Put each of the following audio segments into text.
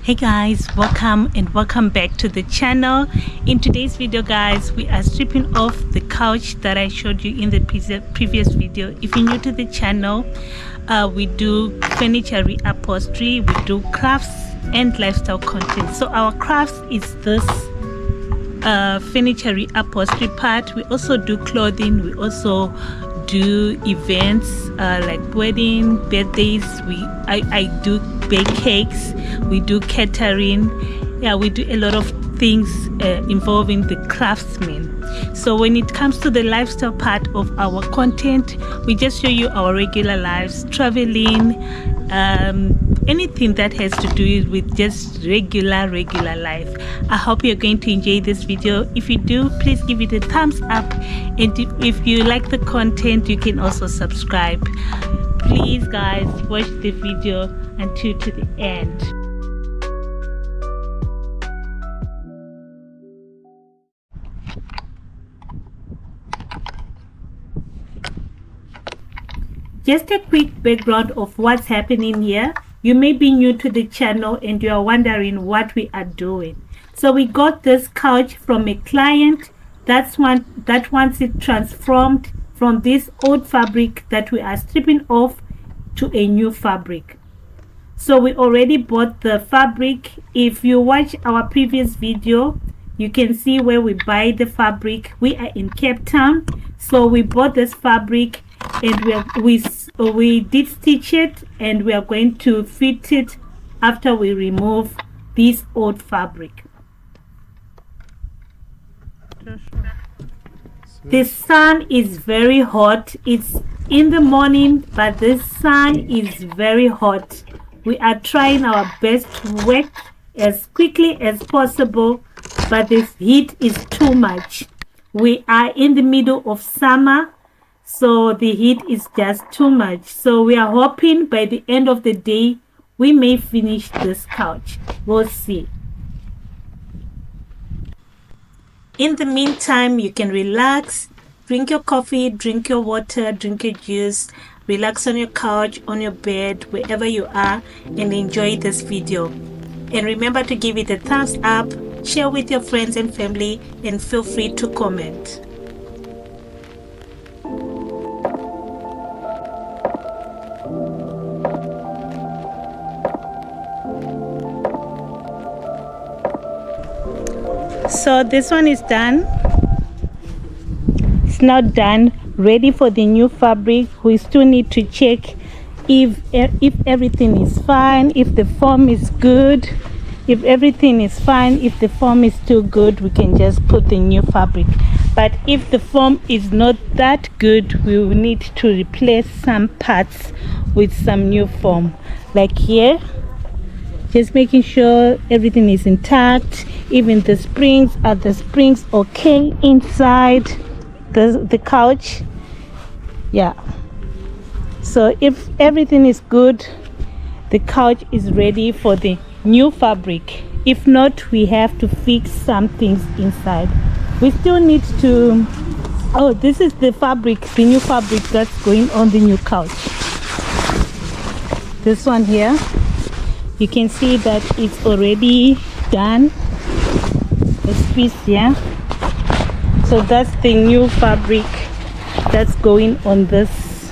Hey guys, welcome back to the channel. In today's video guys, we are stripping off the couch that I showed you in the previous video. If you're new to the channel, we do furniture reupholstery, we do crafts and lifestyle content. So our crafts is this furniture reupholstery part. We also do clothing, we also do events like wedding, birthdays. I do bake cakes, we do catering. Yeah, we do a lot of things involving the craftsmen. So when it comes to the lifestyle part of our content, we just show you our regular lives, traveling, anything that has to do with just regular life. I hope you're going to enjoy this video. If you do, please give it a thumbs up, and if you like the content, you can also subscribe. Please guys, watch the video until to the end. Just a quick background of what's happening here. You may be new to the channel and you are wondering what we are doing. So we got this couch from a client that wants it transformed from this old fabric that we are stripping off to a new fabric. So we already bought the fabric. If you watch our previous video, you can see where we buy the fabric. We are in Cape Town, so we bought this fabric and we did stitch it, and we are going to fit it after we remove this old fabric. The sun is very hot. It's in the morning, but the sun is very hot. We are trying our best to work as quickly as possible, but this heat is too much. We are in the middle of summer, so the heat is just too much. So we are hoping by the end of the day we may finish this couch. We'll see. In the meantime, you can relax, drink your coffee, drink your water, drink your juice, relax on your couch, on your bed, wherever you are, and enjoy this video. And remember to give it a thumbs up, share with your friends and family, and feel free to comment. So this one is done. It's now done, ready for the new fabric. We still need to check if everything is fine, if the form is good. If everything is fine, if the form is still good, we can just put the new fabric. But if the form is not that good, we will need to replace some parts with some new form, like here. Just making sure everything is intact. Even the springs, are the springs okay inside the couch? Yeah. So if everything is good, the couch is ready for the new fabric. If not, we have to fix some things inside. We still need to, oh, this is the fabric, the new fabric that's going on the new couch. This one here, you can see that it's already done. This piece here, so that's the new fabric that's going on this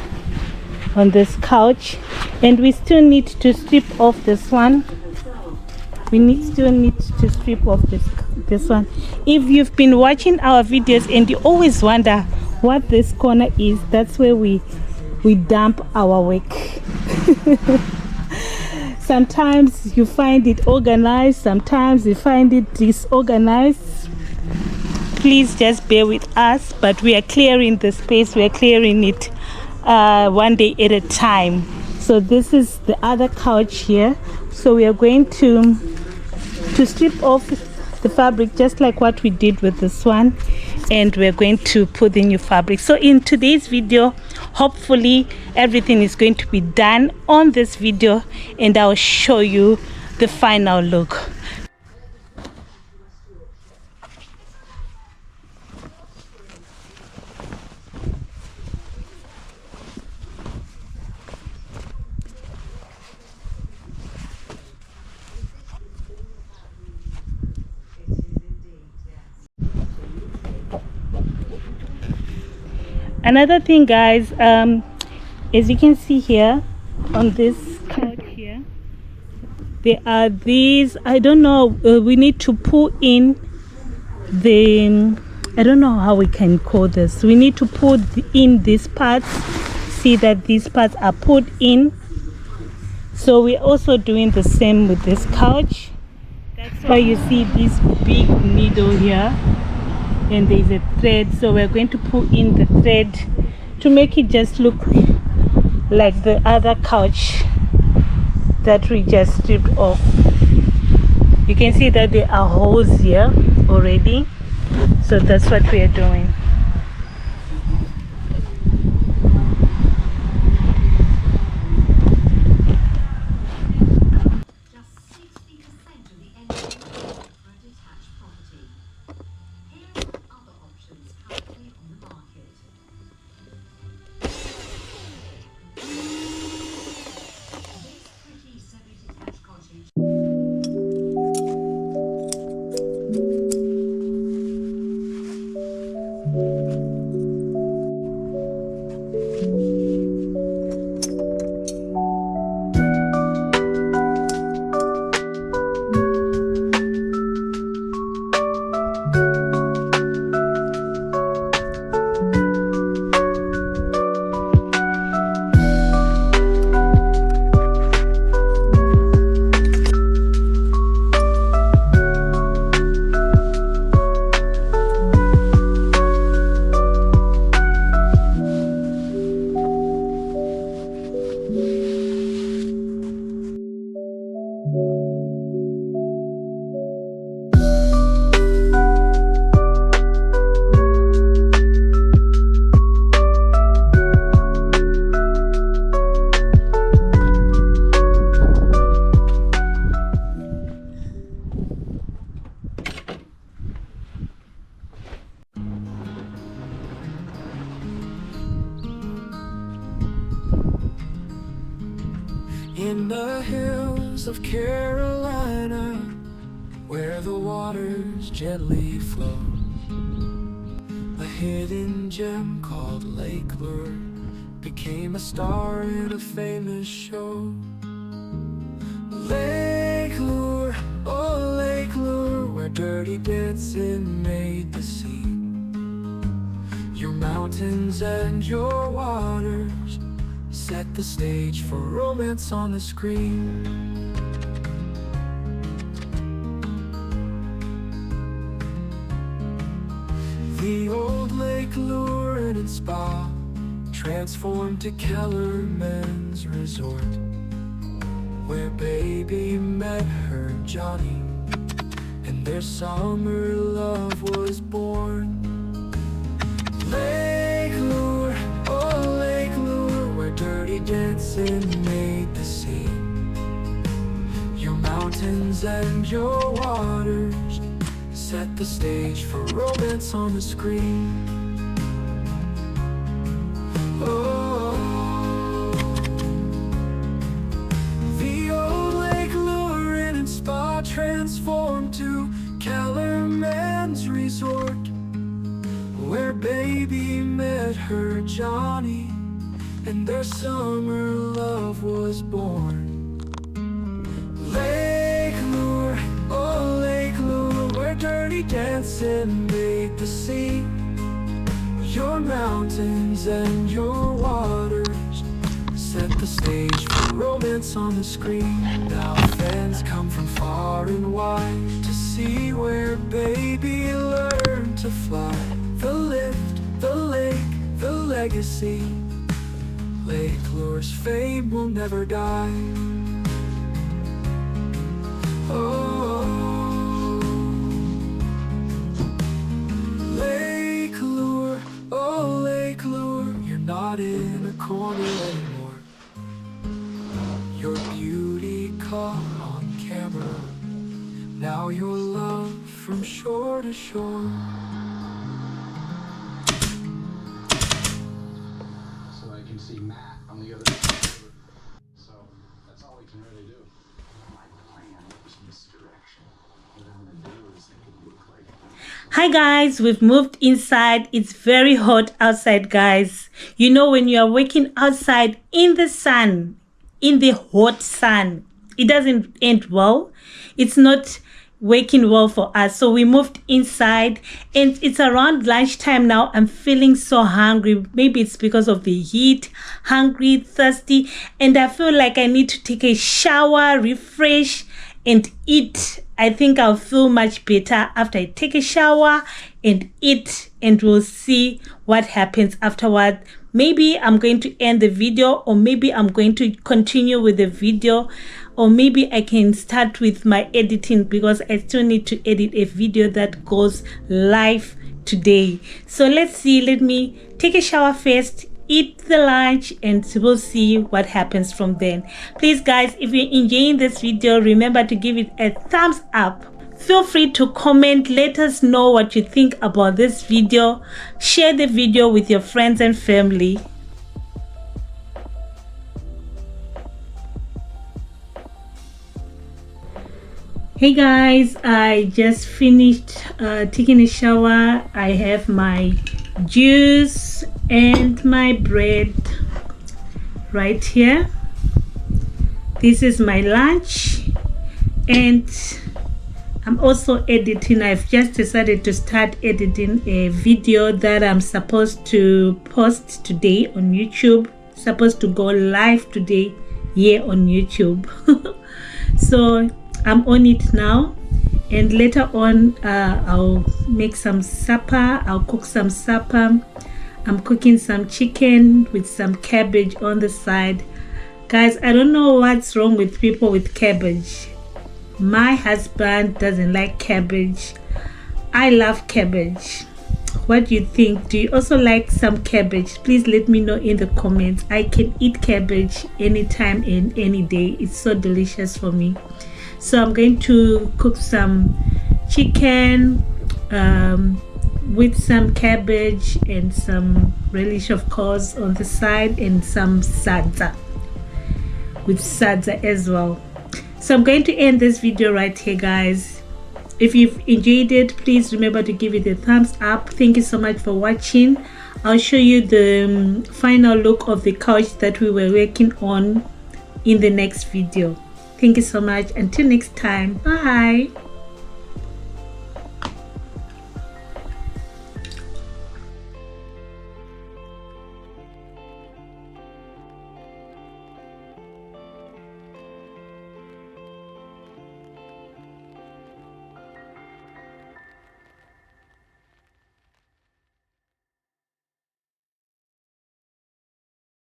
couch. And we still need to strip off this one. Still need to strip off this one. If you've been watching our videos and you always wonder what this corner is, that's where we dump our work. Sometimes you find it organized, sometimes you find it disorganized. Please just bear with us, but we are clearing the space, we are clearing it one day at a time. So this is the other couch here. So we are going to strip off the fabric just like what we did with this one, and we're going to put the new fabric. So in today's video, hopefully everything is going to be done on this video, and I'll show you the final look. Another thing, guys, as you can see here on this couch here, there are these, I don't know, we need to pull in the, I don't know how we can call this. We need to put in these parts. See that these parts are put in. So we're also doing the same with this couch. That's why you see this big needle here, and there's a thread. So we're going to put in the thread to make it just look like the other couch that we just stripped off. You can see that there are holes here already, so that's what we are doing. In the hills of Carolina, where the waters gently flow, a hidden gem called Lake Lure became a star in a famous show. Lake Lure, oh Lake Lure, where dirty dancing made the scene. Your mountains and your waters set the stage for romance on the screen. The old Lake Lure and Spa transformed to Kellerman's Resort, where baby met her Johnny, and their summer love was born. Lake Lure, oh Lake Lure, where dirty dancing made the scene. Your mountains and your waters set the stage for romance on the screen. Oh, the old Lake Lure and Spa transformed to Kellerman's Resort, where baby met her Johnny, and their summer love was born. Lake Lure, oh Lake Lure, where dirty dancing made the scene. Your mountains and your waters set the stage for romance on the screen. Now fans come from far and wide to see where baby learned to fly. The lift, the lake, the legacy. Lake Lure's fame will never die. Oh, Lake Lure, oh Lake Lure, you're not in a corner anymore. Your beauty caught on camera, now your love from shore to shore. So I can see Matt on the other side. So that's all we can really do. My plan was misdirection. What I'm gonna do is make it look like Hi guys, we've moved inside. It's very hot outside, guys. You know, when you are working outside in the sun, in the hot sun, it doesn't end well. It's not working well for us. So we moved inside and it's around lunchtime now. I'm feeling so hungry. Maybe it's because of the heat, hungry, thirsty, and I feel like I need to take a shower, refresh, and eat. I think I'll feel much better after I take a shower and eat, and we'll see what happens afterward. Maybe I'm going to end the video, or maybe I'm going to continue with the video, or maybe I can start with my editing because I still need to edit a video that goes live today. So let's see. Let me take a shower first, eat the lunch, and we'll see what happens from then. Please guys, if you're enjoying this video, remember to give it a thumbs up. Feel free to comment. Let us know what you think about this video. Share the video with your friends and family. Hey guys, I just finished taking a shower. I have my juice and my bread right here. This is my lunch, and I'm also editing. I've just decided to start editing a video that I'm supposed to post today on YouTube, supposed to go live today here on YouTube. So I'm on it now, and later on I'll make some supper. I'll cook some supper. I'm cooking some chicken with some cabbage on the side. Guys, I don't know what's wrong with people with cabbage. My husband doesn't like cabbage. I love cabbage. What do you think? Do you also like some cabbage? Please let me know in the comments. I can eat cabbage anytime and any day. It's so delicious for me. So I'm going to cook some chicken with some cabbage and some relish, of course, on the side, and some salsa, with salsa as well. So I'm going to end this video right here, guys. If you've enjoyed it, please remember to give it a thumbs up. Thank you so much for watching. I'll show you the final look of the couch that we were working on in the next video. Thank you so much. Until next time, bye.